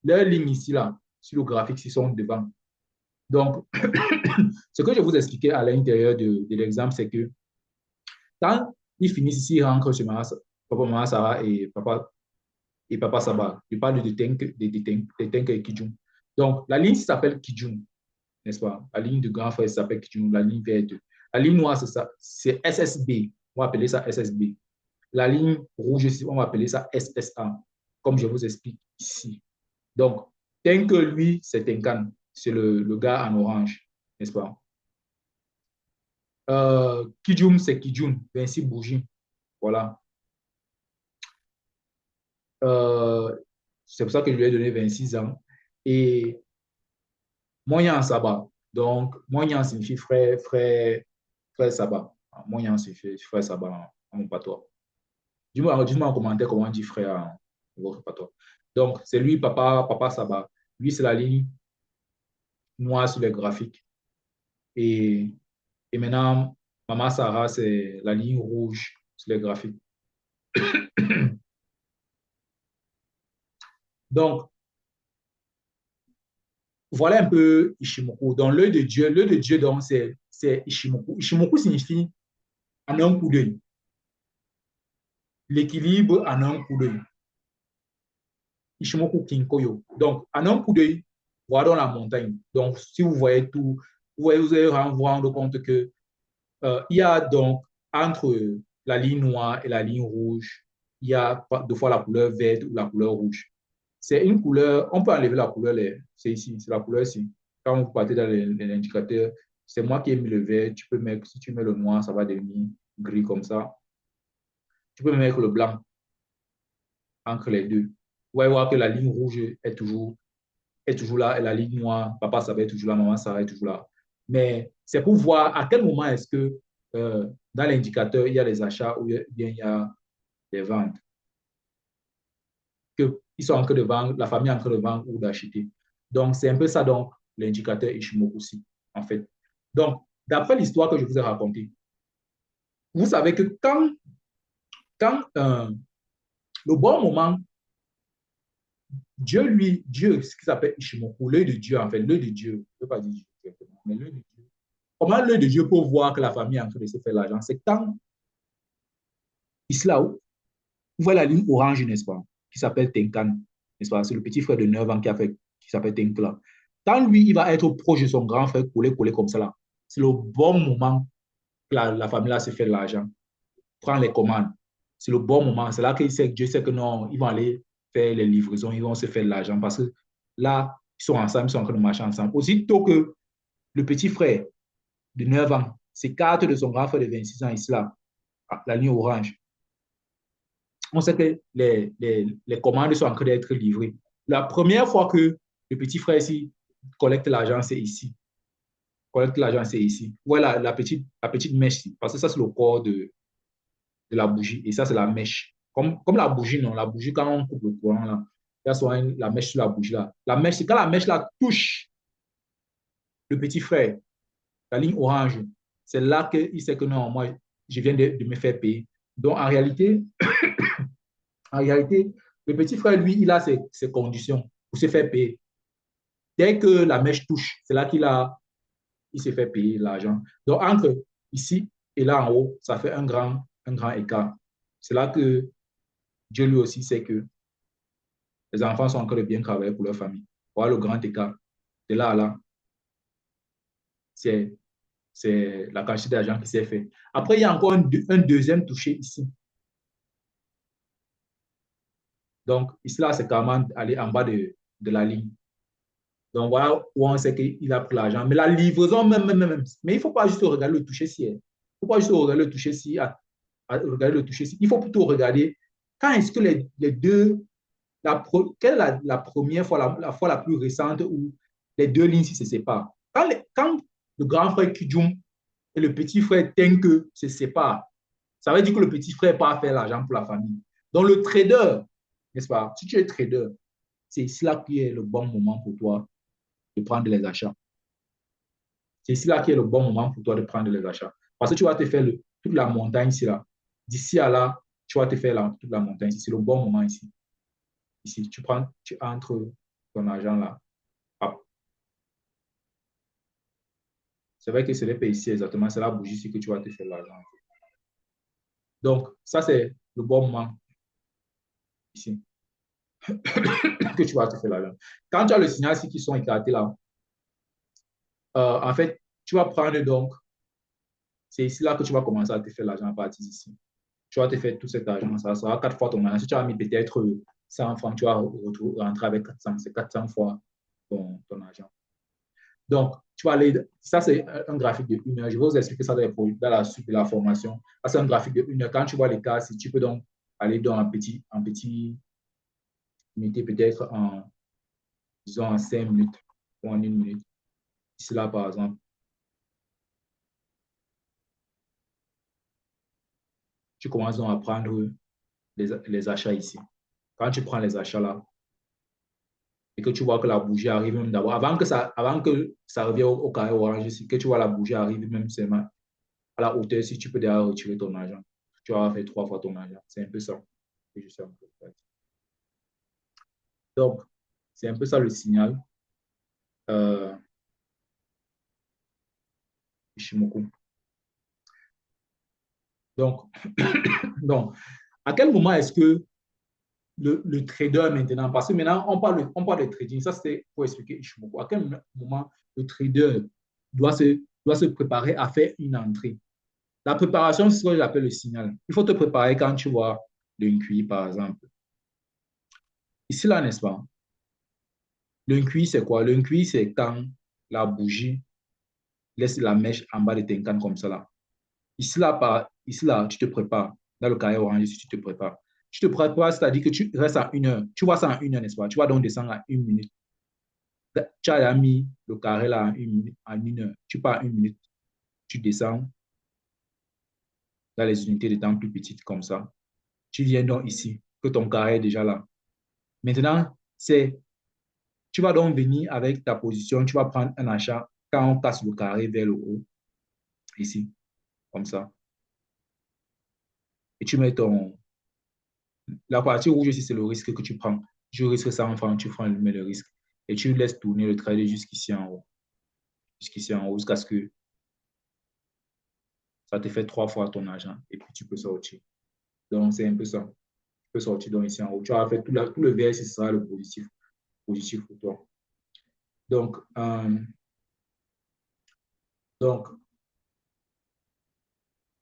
leurs lignes ici, là, sur le graphique, ils sont devant. Donc, ce que je vous expliquais à l'intérieur de l'exemple, c'est que quand ils finissent ici, ils rentrent chez Papa Maman Sarah et Papa Saba. Je parle de Tenk et Kijun. Donc, la ligne s'appelle Kijun, n'est-ce pas? La ligne de grand frère s'appelle Kijun, la ligne verte. La ligne noire, c'est SSB. On va appeler ça SSB. La ligne rouge, on va appeler ça SSA, comme je vous explique ici. Donc, Tenk, lui, c'est Tenkan. C'est le gars en orange, n'est-ce pas? Kijun, c'est Kijun, 26 bougies. Voilà. C'est pour ça que je lui ai donné 26 ans. Et Moyen Saba. Donc, Moyen signifie frère Saba. Moyen signifie frère Saba en mon patois. Dis-moi en commentaire comment on dit frère en votre patois. Donc, c'est lui, Papa Saba. Lui, c'est la ligne noire sur les graphiques. Et, et maintenant, Maman Sarah, c'est la ligne rouge sur les graphiques. Donc, voilà un peu Ishimoku. Donc, l'œil de Dieu, donc, c'est Ishimoku. Ishimoku signifie en un coup d'œil. L'équilibre en un coup d'œil. Ishimoku Kinkoyo. Donc, en un coup d'œil, voilà dans la montagne. Donc, si vous voyez tout, vous allez vous rendre compte que il y a donc entre la ligne noire et la ligne rouge, il y a deux fois la couleur verte ou la couleur rouge. C'est une couleur, on peut enlever la couleur, c'est ici, c'est la couleur ici. Quand vous partez dans l'indicateur, c'est moi qui ai mis le vert. Tu peux mettre, si tu mets le noir, ça va devenir gris comme ça. Tu peux mettre le blanc entre les deux. Vous allez voir que la ligne rouge est toujours là et la ligne noire, papa ça va être toujours là, maman ça va être toujours là. Mais c'est pour voir à quel moment est-ce que dans l'indicateur, il y a les achats ou bien il y a les ventes. Ils sont en train de vendre, la famille est en train de vendre ou d'acheter. Donc, c'est un peu ça, donc, l'indicateur Ishimoku aussi, en fait. Donc, d'après l'histoire que je vous ai racontée, vous savez que quand le bon moment, Dieu, ce qui s'appelle Ishimoku, l'œil de Dieu, en fait, l'œil de Dieu, je ne peux pas dire Dieu exactement, mais l'œil de Dieu. Comment l'œil de Dieu peut voir que la famille est en train de se faire l'argent? C'est quand, ici là, vous voyez la ligne orange, n'est-ce pas, qui s'appelle Tenkan, n'est-ce pas? C'est le petit frère de 9 ans qui s'appelle Tenkla. Quand lui, il va être proche de son grand frère, collé comme ça là, c'est le bon moment que la famille là se fait l'argent, prend les commandes. C'est le bon moment. C'est là que Dieu sait que non, ils vont aller faire les livraisons, ils vont se faire l'argent parce que là, ils sont ensemble, ils sont en train de marcher ensemble. Aussitôt que le petit frère de 9 ans s'écarte de son grand frère de 26 ans ici là, la ligne orange, on sait que les commandes sont en train d'être livrées. La première fois que le petit frère ici collecte l'argent, c'est ici. Collecte l'argent, c'est ici. Voilà la petite mèche ici, parce que ça, c'est le corps de la bougie. Et ça, c'est la mèche. Comme la bougie, non. La bougie, quand on coupe le courant, là, il y a souvent la mèche sur la bougie, là. La mèche, c'est quand la mèche, là, touche le petit frère, la ligne orange, c'est là qu'il sait que non, moi, je viens de me faire payer. Donc, en réalité, le petit frère, lui, il a ses conditions pour se faire payer. Dès que la mèche touche, c'est là il s'est fait payer l'argent. Donc, entre ici et là en haut, ça fait un grand écart. C'est là que Dieu lui aussi sait que les enfants sont encore de bien travailler pour leur famille. Voilà le grand écart. De là à là, c'est la quantité d'argent qui s'est fait. Après, il y a encore un deuxième touché ici. Donc, ici, là, c'est carrément aller en bas de la ligne. Donc, voilà où on sait qu'il a pris l'argent. Mais la livraison, même. Mais il ne faut pas juste regarder le toucher-ci. Il ne faut pas juste regarder le toucher-ci. Regarder le toucher-ci. Il faut plutôt regarder quand est-ce que les deux, quelle est la première fois, la fois la plus récente où les deux lignes se séparent. Quand le grand frère Kijum et le petit frère Tenke se séparent, ça veut dire que le petit frère part faire l'argent pour la famille. Donc, le trader, n'est-ce pas? Si tu es trader, c'est là qui est le bon moment pour toi de prendre les achats. C'est ici là qui est le bon moment pour toi de prendre les achats. Parce que tu vas te faire toute la montagne ici là. D'ici à là, tu vas te faire toute la montagne ici. C'est le bon moment ici. Ici, tu entres ton argent là. Hop. C'est vrai que ce n'est pas ici exactement, c'est la bougie ici que tu vas te faire l'argent. Donc, ça, c'est le bon moment ici que tu vas te faire l'argent. Quand tu as le signal ici qui sont écartés là, en fait, tu vas prendre donc, c'est ici là que tu vas commencer à te faire l'argent à partir d'ici. Tu vas te faire tout cet argent, ça sera 4 fois ton argent. Si tu as mis peut-être 100 francs, tu vas rentrer avec 400, c'est 400 fois ton argent. Donc, tu vas aller, ça c'est un graphique de 1 heure. Je vais vous expliquer ça dans la suite de la formation. C'est un graphique de 1 heure. Quand tu vois les cas, si tu peux donc aller dans un petit unité, peut-être disons, en 5 minutes ou en 1 minute. Ici, là, par exemple. Tu commences donc à prendre les achats ici. Quand tu prends les achats là, et que tu vois que la bougie arrive même d'abord, avant que ça revienne au carré orange ici, que tu vois la bougie arrive même seulement à la hauteur, si tu peux déjà retirer ton argent. Tu vas faire 3 fois ton argent. C'est un peu ça que je sais un peu. Donc, c'est un peu ça le signal. Euh, Ishimoku. Donc, donc, à quel moment est-ce que le trader maintenant, parce que maintenant on parle de trading, ça c'est pour expliquer Ishimoku. À quel moment le trader doit se préparer à faire une entrée? La préparation, c'est ce que j'appelle le signal. Il faut te préparer quand tu vois le QI, par exemple. Ici, là, n'est-ce pas? Le QI, c'est quoi? Le QI, c'est quand la bougie laisse la mèche en bas de tes cannes comme ça, là. Ici, là, tu te prépares. Dans le carré orange, tu te prépares. Tu te prépares, c'est-à-dire que tu restes à 1 heure. Tu vois ça en 1 heure, n'est-ce pas? Tu vas donc descendre à 1 minute. Tu as mis le carré là en 1 minute, en 1 heure. Tu pars à 1 minute. Tu descends. dans les unités de temps plus petites comme ça. Tu viens donc ici, que ton carré est déjà là. Maintenant, tu vas donc venir avec ta position, tu vas prendre un achat quand on passe le carré vers le haut, ici, comme ça. Et tu mets la partie rouge ici, c'est le risque que tu prends. Tu risques 100 francs, tu prends le risque. Et tu laisses tourner le trade jusqu'ici en haut. Jusqu'ici en haut, jusqu'à ce que ça te fait 3 fois ton argent. Et puis tu peux sortir. Donc, c'est un peu ça. Tu peux sortir donc ici en haut. Tu as fait tout le vert, ce sera le positif pour toi. Donc,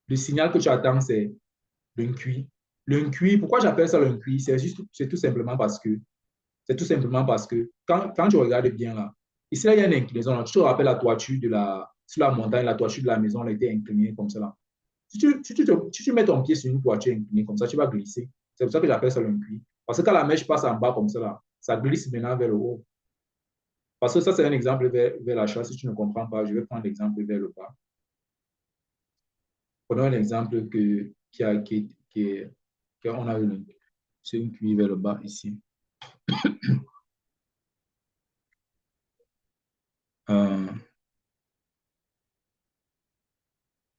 le signal que tu attends, c'est le QI. Le QI, pourquoi j'appelle ça le QI? C'est tout simplement parce que quand tu regardes bien là, ici là, il y a une inclinaison. Là. Tu te rappelles la toiture sur la montagne, la toiture de la maison, elle a été inclinée comme ça là. Si tu mets ton pied sur une toiture inclinée comme ça, tu vas glisser. C'est pour ça que j'appelle ça le QI. Parce que quand la mèche passe en bas comme ça là, ça glisse maintenant vers le haut. Parce que ça, c'est un exemple vers l'achat. Si tu ne comprends pas, je vais prendre l'exemple vers le bas. Prenons un exemple qu'on a eu c'est une QI vers le bas ici.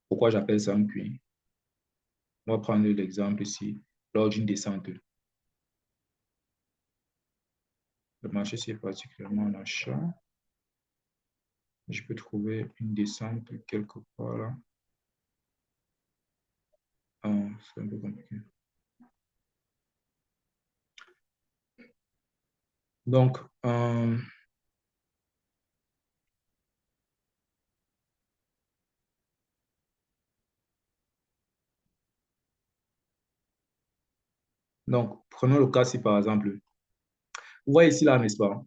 Pourquoi j'appelle ça un QI? On va prendre l'exemple ici, lors d'une descente. Le marché, c'est particulièrement en achat. Je peux trouver une descente quelque part là. C'est un peu compliqué. Donc, prenons le cas si par exemple, vous voyez ici là, n'est-ce pas?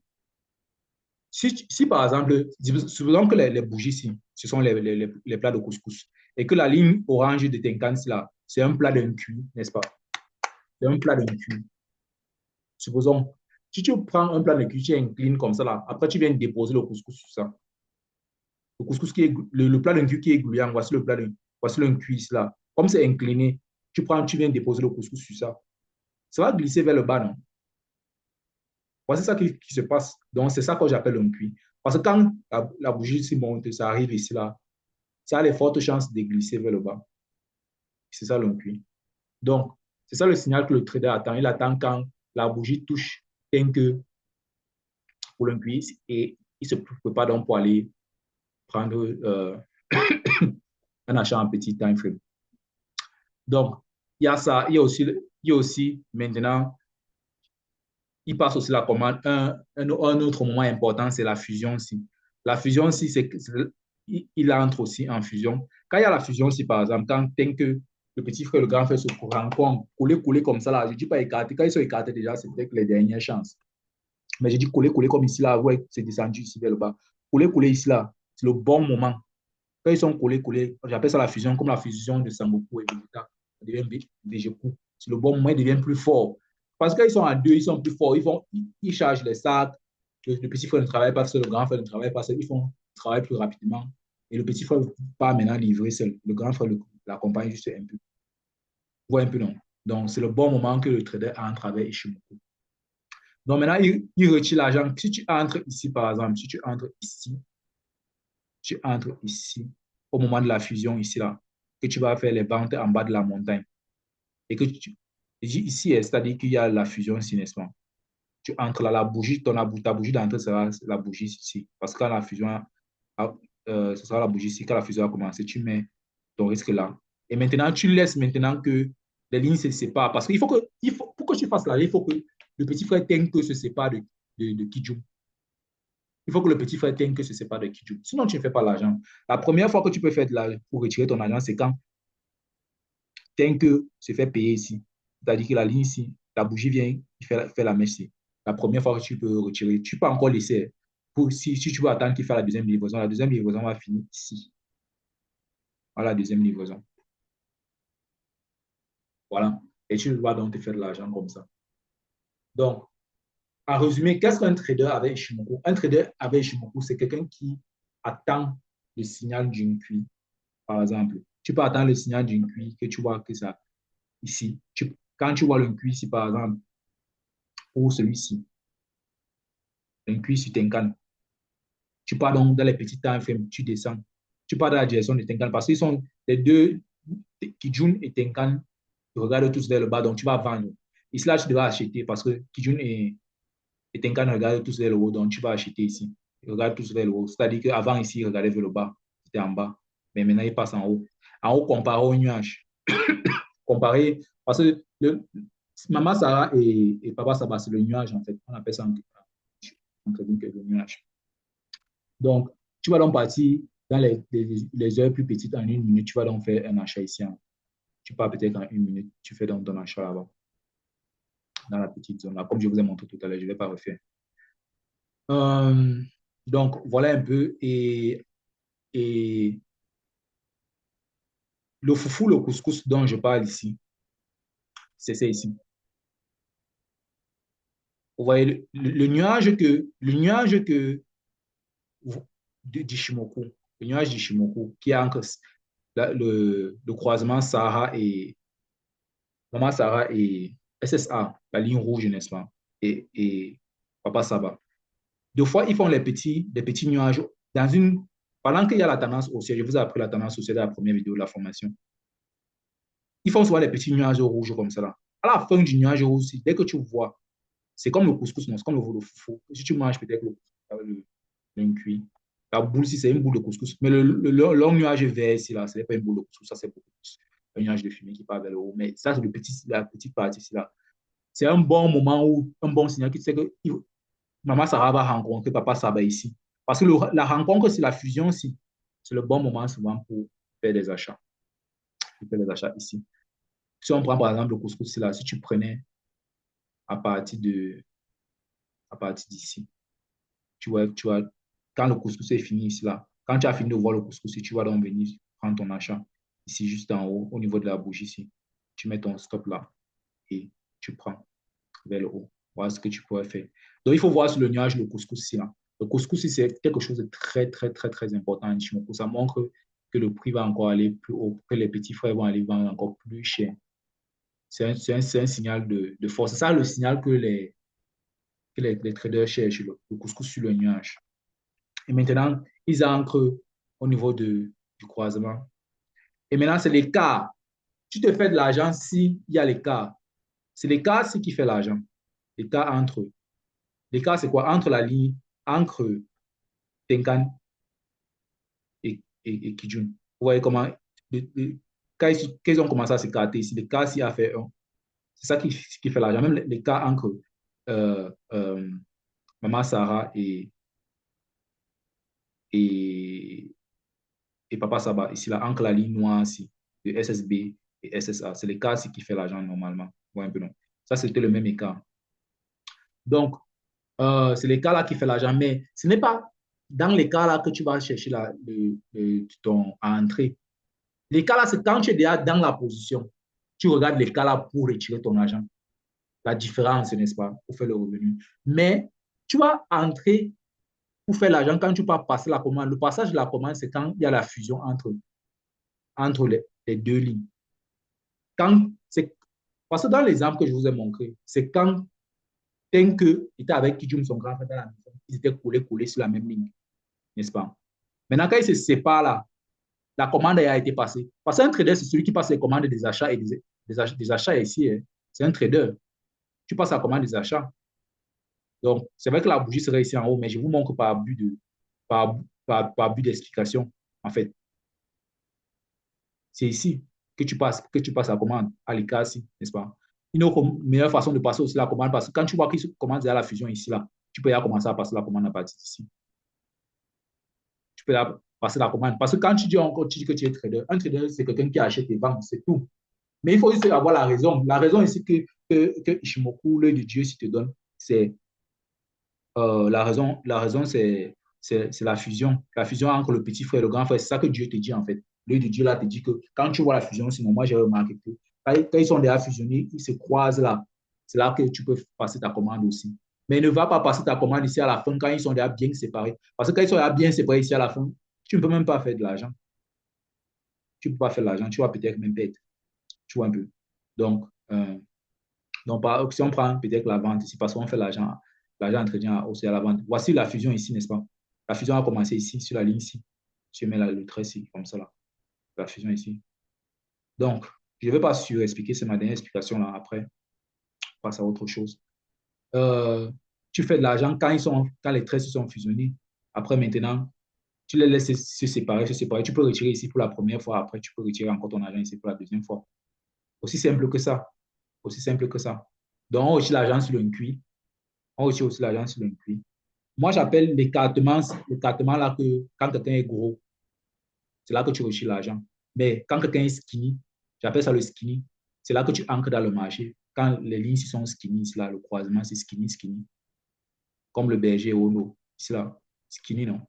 Si par exemple, supposons que les bougies ici, ce sont les plats de couscous, et que la ligne orange de Tenkans là, c'est un plat d'un cuit, n'est-ce pas? C'est un plat d'un cuit. Supposons, si tu prends un plat de cuit, tu inclines comme ça là, après tu viens déposer le couscous sur ça. Le couscous qui est le plat d'un cuit qui est gluant, voici le cuit ici là. Comme c'est incliné, tu viens déposer le couscous sur ça. Ça va glisser vers le bas, non? Voici ça qui se passe. Donc, c'est ça que j'appelle un puits. Parce que quand la bougie se monte, ça arrive ici, là, ça a les fortes chances de glisser vers le bas. C'est ça le puits. Donc, c'est ça le signal que le trader attend. Il attend quand la bougie touche un que pour le puits et il ne se prépare donc pour aller prendre un achat en petit time frame. Donc, il y a ça. Il y a aussi maintenant, il passe aussi la commande. Un autre moment important, c'est la fusion aussi. La fusion aussi, il entre aussi en fusion. Quand il y a la fusion aussi, par exemple, quand que le petit frère et le grand frère se rencontrent, couler comme ça, là, je ne dis pas écarter. Quand ils sont écartés déjà, c'est peut-être les dernières chances. Mais je dis couler comme ici, là, ouais, c'est descendu ici vers le bas. Couler ici, là, c'est le bon moment. Quand ils sont collés, j'appelle ça la fusion, comme la fusion de Sangoku et Vegeta. Ça devient Vegeku. C'est le bon moment, ils deviennent plus forts. Parce qu'ils sont à deux, ils sont plus forts. Ils chargent les sacs. Le petit frère ne travaille pas seul, le grand frère ne travaille pas seul. Ils font le travail plus rapidement. Et le petit frère part maintenant livrer seul. Le grand frère l'accompagne juste un peu. Vous voyez un peu, non? Donc, c'est le bon moment que le trader entre avec Ishimoku. Donc, maintenant, il retire l'argent. Si tu entres ici, par exemple, si tu entres ici, au moment de la fusion, ici, là, que tu vas faire les ventes en bas de la montagne. Et que ici, c'est-à-dire qu'il y a la fusion ici, n'est-ce pas? Tu entres là, ta bougie d'entrée sera la bougie ici. Parce que quand la fusion, ce sera la bougie ici, quand la fusion a commencé, tu mets ton risque là. Et maintenant, tu laisses maintenant que les lignes se séparent. Parce pour que tu fasses là, il faut que le petit frère Tenke se sépare de Kijun. Il faut que le petit frère Tenke se sépare de Kijun. Sinon, tu ne fais pas l'argent. La première fois que tu peux faire de l'argent pour retirer ton argent, c'est quand Tenke se fait payer ici. C'est-à-dire que la ligne ici, la bougie vient, il fait la mèche ici. La première fois que tu peux retirer, tu peux encore laisser. Si tu veux attendre qu'il fasse la deuxième livraison va finir ici. Voilà la deuxième livraison. Voilà. Et tu vas donc te faire de l'argent comme ça. Donc, en résumé, qu'est-ce qu'un trader avec Ishimoku? Un trader avec Ishimoku, c'est quelqu'un qui attend le signal d'une QI, par exemple. Tu peux attendre le signal d'une QI que tu vois que ça, ici. Quand tu vois le QI ici, par exemple, pour celui-ci, un QI sur Tenkan, tu pars donc dans les petits temps FM, tu descends. Tu pars dans la direction de Tenkan parce qu'ils sont les deux, Kijun et Tenkan, ils regardent tous vers le bas, donc tu vas vendre. Ici, là, tu devras acheter parce que Kijun et Tenkan regardent tous vers le haut, donc tu vas acheter ici. Ils regardent tous vers le haut. C'est-à-dire qu'avant, ici, ils regardaient vers le bas, c'était en bas. Mais maintenant, ils passent en haut. En haut, comparé au nuage. Comparé, parce que Maman Sarah et Papa Saba, c'est le nuage, en fait. On appelle ça entre le nuage. Donc, tu vas donc partir dans les heures plus petites en 1 minute, tu vas donc faire un achat ici. Tu pars peut-être en 1 minute, tu fais donc ton achat là-bas, dans la petite zone là, comme je vous ai montré tout à l'heure, je ne vais pas refaire. Euh, donc, voilà un peu. Et le foufou, le couscous dont je parle ici, c'est ça ici. Vous voyez le nuage que d'Ishimoku, le nuage d'Ishimoku qui est entre le croisement Sahara et Maman Sarah et SSA, la ligne rouge, n'est-ce pas? Et Papa Saba. Deux fois, ils font des petits nuages dans une. Pendant qu'il y a la tendance haussière, je vous ai appris la tendance haussière dans la première vidéo de la formation. Ils font souvent des petits nuages rouges comme ça là. À la fin du nuage rouge, dès que tu vois, c'est comme le couscous, non, c'est comme le foufou. Si tu manges peut-être le cuit, la boule, si c'est une boule de couscous. Mais le long nuage vert ici, là, ce n'est pas une boule de couscous, ça c'est beaucoup plus un nuage de fumée qui part vers le haut. Mais ça, c'est la petite partie ici, là. C'est un bon moment ou un bon signal qui sait que Maman Sarah va rencontrer Papa Saba ici. Parce que la rencontre, c'est la fusion aussi. C'est le bon moment souvent pour faire des achats. Pour faire des achats ici. Si on prend par exemple le couscous, là, si tu prenais à partir d'ici, tu vois, quand le couscous est fini ici, là, quand tu as fini de voir le couscous, tu vas donc venir prendre ton achat ici, juste en haut, au niveau de la bougie ici. Tu mets ton stop là et tu prends vers le haut. Voilà ce que tu pourrais faire. Donc, il faut voir sur le nuage le couscous ici. Là. Le couscous, c'est quelque chose de très, très, très, très important en Ichimoku. Ça montre que le prix va encore aller plus haut, que les petits frères vont aller vendre encore plus cher. C'est un signal de force. C'est ça le signal que les traders cherchent, le couscous sur le nuage. Et maintenant, ils ancrent au niveau du croisement. Et maintenant, c'est l'écart. Tu te fais de l'argent s'il y a l'écart. C'est l'écart qui fait l'argent. L'écart entre eux. L'écart, c'est quoi? Entre la ligne, entre Tenkan et Kijun. Vous voyez comment, quand ils ont commencé à s'écarter ici, l'écart s'y a fait 1. C'est ça qui fait l'argent. Même l'écart entre euh, euh, Maman Sarah et, et Papa Saba, ici, là, entre la ligne noire ici, de SSB et SSA, c'est l'écart qui fait l'argent normalement. Ouais, un peu non. Ça, c'était le même écart. Donc, c'est l'écart là qui fait l'argent, mais ce n'est pas dans l'écart là que tu vas chercher ton entrée. L'écart là, c'est quand tu es déjà dans la position. Tu regardes l'écart là pour retirer ton argent. La différence, n'est-ce pas, pour faire le revenu. Mais tu vas entrer pour faire l'argent quand tu vas passer la commande. Le passage de la commande, c'est quand il y a la fusion entre les deux lignes. Parce que dans l'exemple que je vous ai montré, c'est quand Tenke était avec Kijum, son grand frère, dans la maison, ils étaient collés sur la même ligne, n'est-ce pas? Maintenant, quand ils se séparent là, la commande a été passée. Parce qu'un trader, c'est celui qui passe les commandes des achats et des achats ici. Hein. C'est un trader. Tu passes la commande des achats. Donc, c'est vrai que la bougie serait ici en haut, mais je vous montre par but d'explication, en fait. C'est ici que tu passes la commande, à l'écart ici, n'est-ce pas? Une autre meilleure façon de passer aussi la commande, parce que quand tu vois qu'ils commencent à la fusion ici, là, tu peux y commencer à passer la commande à partir d'ici. Tu peux passer la commande. Parce que quand tu dis encore, tu dis que tu es trader, un trader, c'est quelqu'un qui achète et vend, c'est tout. Mais il faut juste avoir la raison. La raison ici que Ishimoku, l'œil de Dieu, si te donne, c'est la raison c'est la fusion. La fusion entre le petit frère et le grand frère. C'est ça que Dieu te dit en fait. L'œil de Dieu là te dit que quand tu vois la fusion, sinon moi j'ai remarqué que quand ils sont déjà fusionnés, ils se croisent là. C'est là que tu peux passer ta commande aussi. Mais ne va pas passer ta commande ici à la fin quand ils sont déjà bien séparés. Parce que quand ils sont déjà bien séparés ici à la fin, tu ne peux même pas faire de l'argent. tu ne peux pas faire l'argent, tu vas peut-être même perdre. Tu vois un peu. Donc, si on prend peut-être la vente ici, parce qu'on fait l'argent entre aussi à la vente. Voici la fusion ici, n'est-ce pas? La fusion a commencé ici, sur la ligne ici. Je mets le trait ici, comme ça, là. La fusion ici. Donc, je ne vais pas surexpliquer, c'est ma dernière explication là. Après, on passe à autre chose. Euh, Tu fais de l'argent quand les traits se sont fusionnés. Après, maintenant, tu les laisses se séparer, se séparer. Tu peux retirer ici pour la première fois. Après, tu peux retirer encore ton argent ici pour la deuxième fois. Aussi simple que ça. Aussi simple que ça. Donc, on retire l'argent sur le cuit. On retire aussi l'argent sur le cuit. Moi, j'appelle l'écartement là que quand quelqu'un est gros, c'est là que tu retires l'argent. Mais quand quelqu'un est skinny, j'appelle ça le skinny. C'est là que tu ancres dans le marché. Quand les lignes sont skinny, là, le croisement, c'est skinny, skinny. Comme le berger au no. Ici là, skinny, non?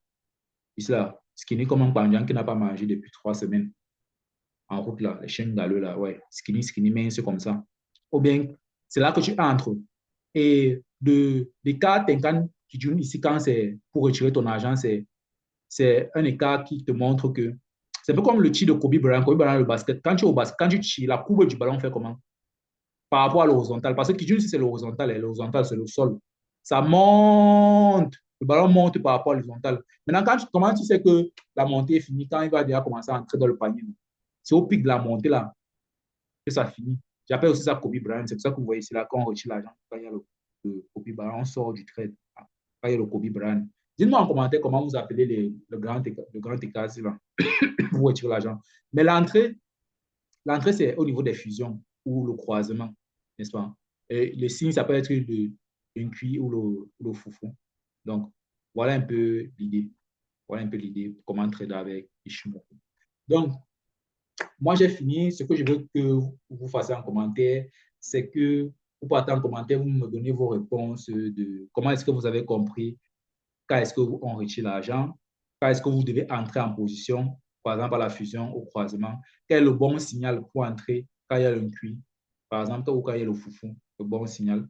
Ici là, skinny comme un bandit qui n'a pas mangé depuis 3 semaines. En route là, les chiens galeux là, ouais. Skinny, skinny, mais c'est comme ça. Ou bien, c'est là que tu entres. Et l'écart 50 qui dure ici, quand c'est pour retirer ton argent, c'est un écart qui te montre que c'est un peu comme le tir de Kobe Bryant. Kobe Bryant, le basket. Quand tu es au basket, quand tu tires, la courbe du ballon fait comment? Par rapport à l'horizontal. Parce que Kijun, si c'est l'horizontal, et l'horizontal, c'est le sol. Ça monte. Le ballon monte par rapport à l'horizontal. Maintenant, comment tu sais que la montée est finie quand il va déjà commencer à entrer dans le panier? C'est au pic de la montée là que ça finit. J'appelle aussi ça Kobe Bryant. C'est pour ça que vous voyez ici là, quand on retire l'argent, quand il y a le Kobe Bryant, on sort du trade. Quand il y a le Kobe Bryant. Dites-moi en commentaire comment vous appelez le grand écart là. Vous retirez l'argent. Mais l'entrée, c'est au niveau des fusions ou le croisement, n'est-ce pas? Et le signe, ça peut être une cuit ou le foufou. Donc, voilà un peu l'idée. Voilà un peu l'idée, comment trader avec Ishimoku. Donc, moi, j'ai fini. Ce que je veux que vous fassiez en commentaire, c'est que vous partez en commentaire, vous me donnez vos réponses de comment est-ce que vous avez compris, quand est-ce qu'on retire l'argent, quand est-ce que vous devez entrer en position, par exemple à la fusion, au croisement, quel est le bon signal pour entrer quand il y a un cuit, par exemple, ou quand il y a le foufou, le bon signal.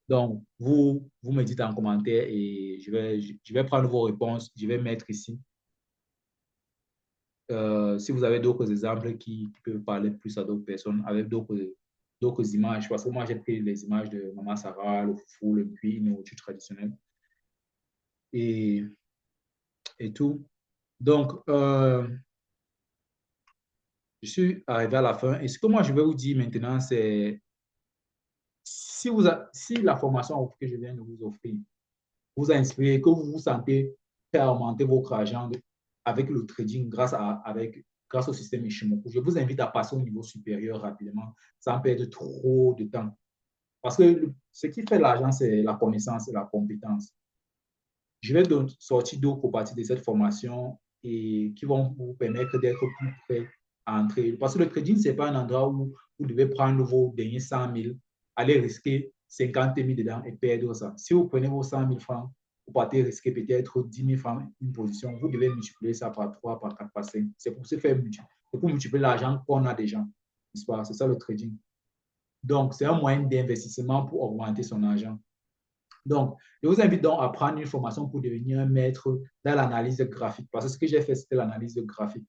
Donc, vous me dites en commentaire et je vais prendre vos réponses, je vais mettre ici. Si vous avez d'autres exemples qui peuvent parler plus à d'autres personnes avec d'autres images, parce que moi j'ai pris les images de Maman Sarah, le foufou, le cuit, une nourriture traditionnelle et, et tout. Donc, je suis arrivé à la fin. Et ce que moi je vais vous dire maintenant, c'est si la formation que je viens de vous offrir vous a inspiré, que vous vous sentez faire augmenter votre argent avec le trading grâce au système Ishimoku. Je vous invite à passer au niveau supérieur rapidement, sans perdre trop de temps. Parce que ce qui fait l'argent, c'est la connaissance et la compétence. Je vais donc sortir d'autres parties de cette formation et qui vont vous permettre d'être plus prêt à entrer. Parce que le trading, ce n'est pas un endroit où vous devez prendre vos derniers 100 000, aller risquer 50 000 dedans et perdre ça. Si vous prenez vos 100 000 francs, vous partez risquer peut-être 10 000 francs une position, vous devez multiplier ça par 3, par 4, par 5. C'est pour se faire multiplier. C'est pour multiplier l'argent qu'on a déjà. C'est ça le trading. Donc, c'est un moyen d'investissement pour augmenter son argent. Donc, je vous invite donc à prendre une formation pour devenir un maître dans l'analyse graphique. Parce que ce que j'ai fait, c'était l'analyse graphique.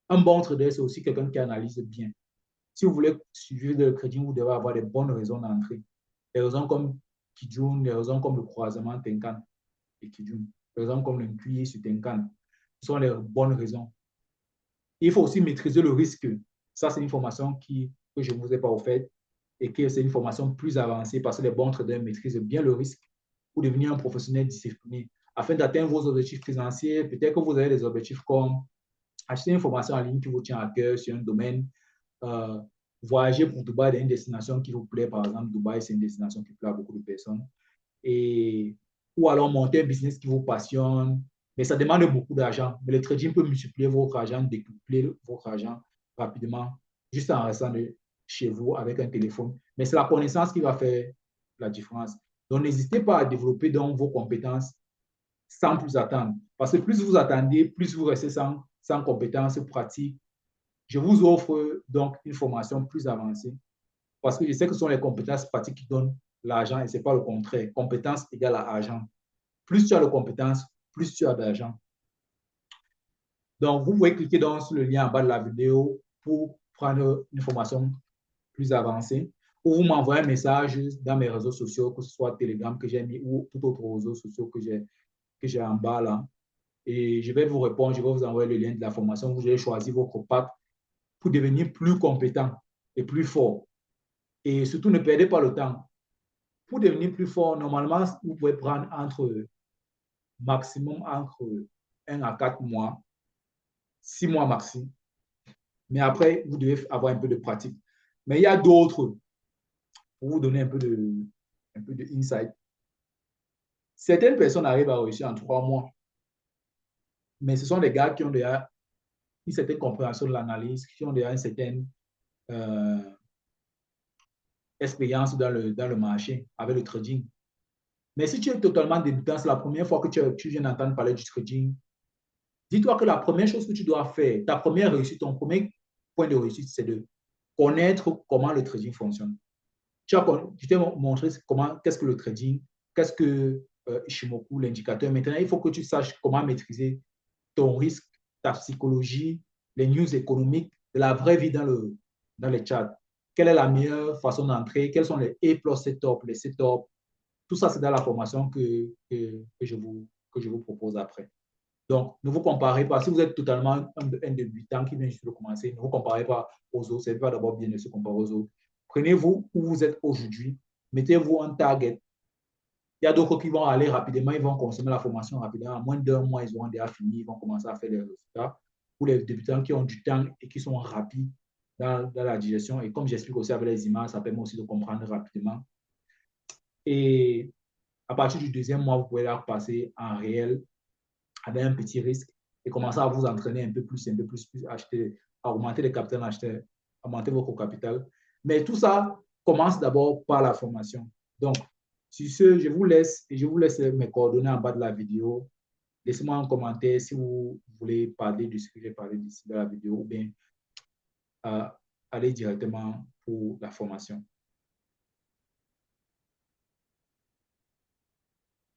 Un bon trader, c'est aussi quelqu'un qui analyse bien. Si vous voulez suivre le crédit, vous devez avoir des bonnes raisons d'entrée. Des raisons comme Kijun, des raisons comme le croisement Tenkan et Kijun, des raisons comme le cuir sur Tenkan. Ce sont les bonnes raisons. Et il faut aussi maîtriser le risque. Ça, c'est une formation que je ne vous ai pas offerte et que c'est une formation plus avancée parce que les bons traders maîtrisent bien le risque pour devenir un professionnel discipliné. Afin d'atteindre vos objectifs financiers, peut-être que vous avez des objectifs comme acheter une formation en ligne qui vous tient à cœur sur un domaine, euh, voyager pour Dubaï dans une destination qui vous plaît. Par exemple, Dubaï, c'est une destination qui plaît à beaucoup de personnes. Et, ou alors monter un business qui vous passionne. Mais ça demande beaucoup d'argent. Mais le trading peut multiplier votre argent, décupler votre argent rapidement, juste en restant chez vous avec un téléphone. Mais c'est la connaissance qui va faire la différence. Donc, n'hésitez pas à développer donc vos compétences sans plus attendre. Parce que plus vous attendez, plus vous restez sans compétences pratiques. Je vous offre donc une formation plus avancée parce que je sais que ce sont les compétences pratiques qui donnent l'argent et ce n'est pas le contraire. Compétence égale à argent. Plus tu as de compétences, plus tu as d'argent. Donc, vous pouvez cliquer donc sur le lien en bas de la vidéo pour prendre une formation plus avancée, ou vous m'envoyez un message dans mes réseaux sociaux, que ce soit Telegram que j'ai mis ou tout autre réseau social que j'ai en bas là. Et je vais vous répondre, je vais vous envoyer le lien de la formation. Vous allez choisir votre path pour devenir plus compétent et plus fort. Et surtout, ne perdez pas le temps. Pour devenir plus fort, normalement, vous pouvez prendre maximum entre 1 à 4 mois, 6 mois maxi. Mais après, vous devez avoir un peu de pratique. Mais il y a d'autres, pour vous donner un peu de insight. Certaines personnes arrivent à réussir en 3 mois. Mais ce sont des gars qui ont déjà une certaine compréhension de l'analyse, qui ont déjà une certaine expérience dans le marché avec le trading. Mais si tu es totalement débutant, c'est la première fois que tu viens d'entendre parler du trading, dis-toi que la première chose que tu dois faire, ta première réussite, ton premier point de réussite, c'est de connaître comment le trading fonctionne. Je t'ai montré qu'est-ce que le trading, qu'est-ce que Ishimoku, l'indicateur. Maintenant, il faut que tu saches comment maîtriser ton risque, ta psychologie, les news économiques, de la vraie vie dans les charts. Quelle est la meilleure façon d'entrer? Quels sont les A+ setup, les setups? Tout ça, c'est dans la formation que je vous propose après. Donc, ne vous comparez pas. Si vous êtes totalement un débutant qui vient juste de commencer, ne vous comparez pas aux autres. C'est pas d'abord bien de se comparer aux autres. Prenez-vous où vous êtes aujourd'hui. Mettez-vous un target. Il y a d'autres qui vont aller rapidement, ils vont consommer la formation rapidement. En moins d'1 mois, ils auront déjà fini, ils vont commencer à faire des résultats. Pour les débutants qui ont du temps et qui sont rapides dans la digestion. Et comme j'explique aussi avec les images, ça permet aussi de comprendre rapidement. Et à partir du 2e mois, vous pouvez là passer en réel avec un petit risque et commencer à vous entraîner un peu plus, acheter, augmenter les capitaux acheteurs, augmenter votre capital. Mais tout ça commence d'abord par la formation. Donc, sur ce, je vous laisse mes coordonnées en bas de la vidéo. Laissez-moi un commentaire si vous voulez parler de ce que j'ai parlé d'ici de la vidéo ou bien allez directement pour la formation.